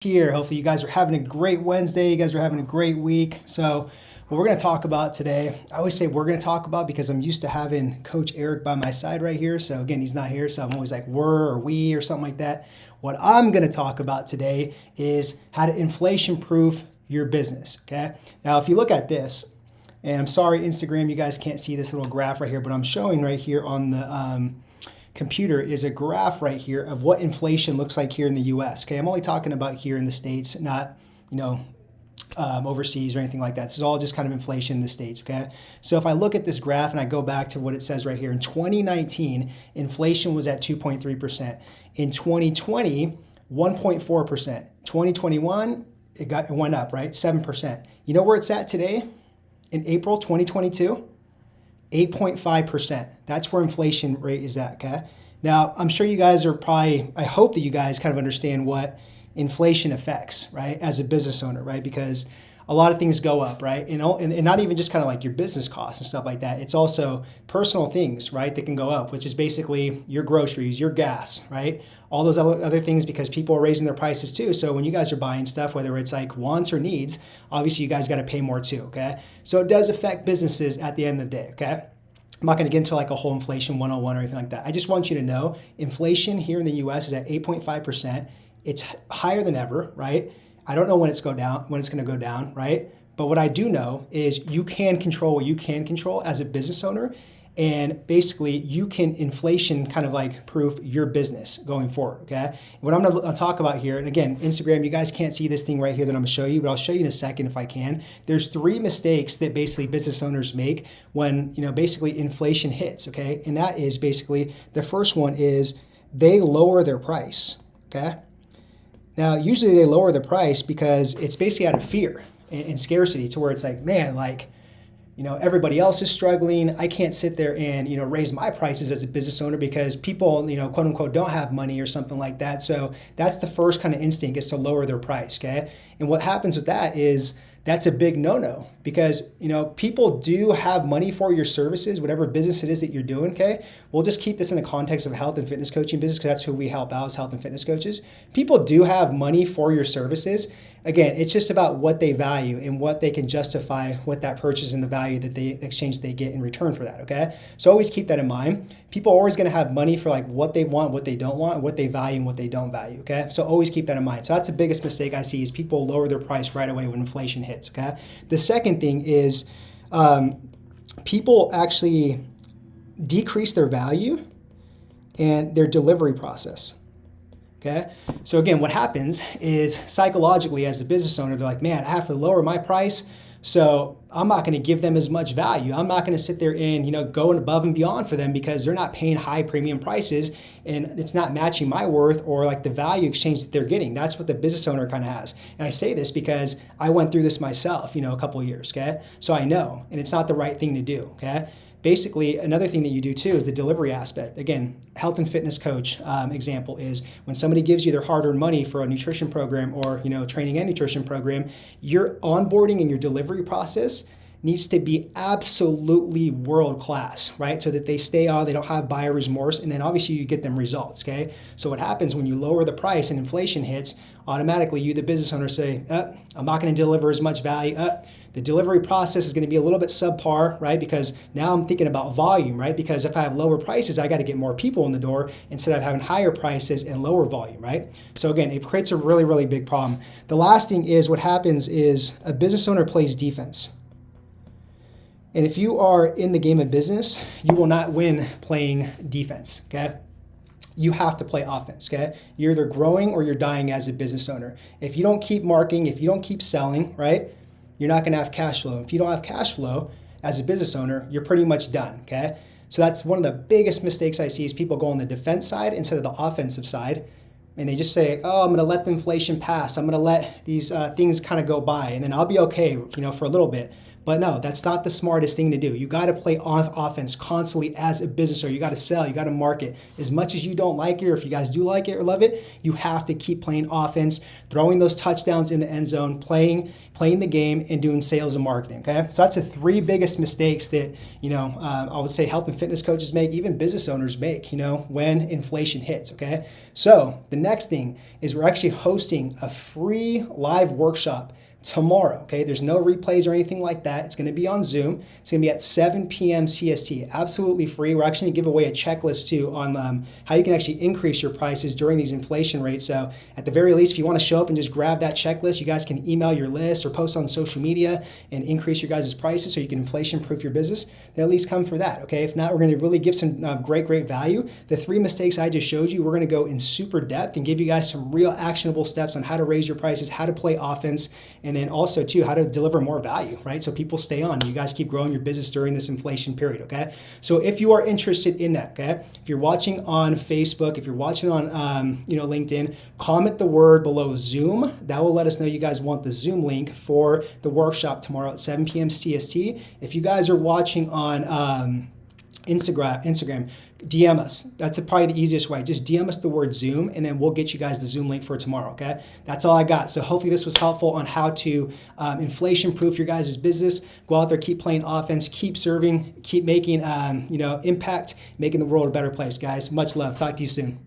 Here. Hopefully you guys are having a great Wednesday. You guys are having a great week. So what we're going to talk about today, I always say we're going to talk about because I'm used to having Coach Eric by my side right here. So again, he's not here. So I'm always like we're or we or something like that. What I'm going to talk about today is how to inflation proof your business. Okay. Now, if you look at this, and I'm sorry, Instagram, you guys can't see this little graph right here, but I'm showing right here on the computer is a graph right here of what inflation looks like here in the US. Okay, I'm only talking about here in the States, not, overseas or anything like that. This is all just kind of inflation in the States, okay? So if I look at this graph and I go back to what it says right here, in 2019, inflation was at 2.3%. In 2020, 1.4%. 2021, it went up, right? 7%. You know where it's at today? In April 2022? 8.5%. That's where inflation rate is at, okay? Now, I'm sure you guys are I hope that you guys kind of understand what inflation affects, right? As a business owner, right? Because a lot of things go up, right? And not even just kind of like your business costs and stuff like that. It's also personal things, right? That can go up, which is basically your groceries, your gas, right? All those other things, because people are raising their prices too. So when you guys are buying stuff, whether it's like wants or needs, obviously you guys got to pay more too, okay? So it does affect businesses at the end of the day, okay? I'm not going to get into like a whole inflation 101 or anything like that. I just want you to know inflation here in the US is at 8.5%. It's higher than ever, right? I don't know when it's going to go down, right? But what I do know is you can control what you can control as a business owner. And basically you can inflation kind of like proof your business going forward, okay? What I'm gonna talk about here, and again, Instagram, you guys can't see this thing right here that I'm gonna show you, but I'll show you in a second if I can. There's 3 mistakes that basically business owners make when, basically inflation hits, okay? And that is basically, the first one is they lower their price, okay? Now, usually they lower the price because it's basically out of fear and scarcity, to where it's like, man, like, everybody else is struggling. I can't sit there and, raise my prices as a business owner because people, quote unquote, don't have money or something like that. So that's the first kind of instinct, is to lower their price, okay? And what happens with that is that's a big no-no, because, people do have money for your services, whatever business it is that you're doing, okay? We'll just keep this in the context of health and fitness coaching business, because that's who we help out, as health and fitness coaches. People do have money for your services. Again, it's just about what they value and what they can justify with that purchase and the value that the exchange they get in return for that, okay? So always keep that in mind. People are always going to have money for like what they want, what they don't want, and what they value and what they don't value, okay? So always keep that in mind. So that's the biggest mistake I see, is people lower their price right away when inflation hits, okay? The second thing is people actually decrease their value and their delivery process. Okay. So again, what happens is psychologically as a business owner, they're like, man, I have to lower my price. So I'm not going to give them as much value. I'm not going to sit there and, go above and beyond for them, because they're not paying high premium prices and it's not matching my worth or like the value exchange that they're getting. That's what the business owner kind of has. And I say this because I went through this myself, a couple of years. Okay. So I know, and it's not the right thing to do. Okay. Basically, another thing that you do too is the delivery aspect. Again, health and fitness coach example is when somebody gives you their hard-earned money for a nutrition program or training and nutrition program, your onboarding and your delivery process needs to be absolutely world class, right? So that they stay on, they don't have buyer remorse, and then obviously you get them results, okay? So what happens when you lower the price and inflation hits, automatically you, the business owner, say, I'm not going to deliver as much value. The delivery process is going to be a little bit subpar, right? Because now I'm thinking about volume, right? Because if I have lower prices, I got to get more people in the door instead of having higher prices and lower volume, right? So again, it creates a really, really big problem. The last thing is, what happens is a business owner plays defense. And if you are in the game of business, you will not win playing defense, okay? You have to play offense, okay? You're either growing or you're dying as a business owner. If you don't keep marketing, if you don't keep selling, right, you're not going to have cash flow. If you don't have cash flow as a business owner, you're pretty much done, okay? So that's one of the biggest mistakes I see, is people go on the defense side instead of the offensive side. And they just say, oh, I'm going to let the inflation pass. I'm going to let these things kind of go by, and then I'll be okay, for a little bit. But no, that's not the smartest thing to do. You got to play on offense constantly as a business owner. You got to sell, you got to market. As much as you don't like it, or if you guys do like it or love it, you have to keep playing offense, throwing those touchdowns in the end zone, playing the game, and doing sales and marketing. Okay, so that's the three biggest mistakes that I would say health and fitness coaches make, even business owners make. When inflation hits. Okay, so the next thing is we're actually hosting a free live workshop tomorrow. Okay, there's no replays or anything like that. It's going to be on Zoom. It's going to be at 7 p.m. CST, absolutely free. We're actually going to give away a checklist too on how you can actually increase your prices during these inflation rates. So at the very least, if you want to show up and just grab that checklist, you guys can email your list or post on social media and increase your guys' prices so you can inflation proof your business. Then at least come for that. Okay, if not, we're going to really give some great value. The three mistakes I just showed you, we're going to go in super depth and give you guys some real actionable steps on how to raise your prices, how to play offense, and then also too how to deliver more value, right? So people stay on. You guys keep growing your business during this inflation period. Okay, so if you are interested in that, okay, if you're watching on Facebook, if you're watching on LinkedIn, comment the word below Zoom. That will let us know you guys want the Zoom link for the workshop tomorrow at 7 p.m. CST. If you guys are watching on Instagram, DM us. That's probably the easiest way. Just DM us the word Zoom, and then we'll get you guys the Zoom link for tomorrow, okay? That's all I got. So hopefully this was helpful on how to inflation-proof your guys' business. Go out there, keep playing offense, keep serving, keep making impact, making the world a better place, guys. Much love. Talk to you soon.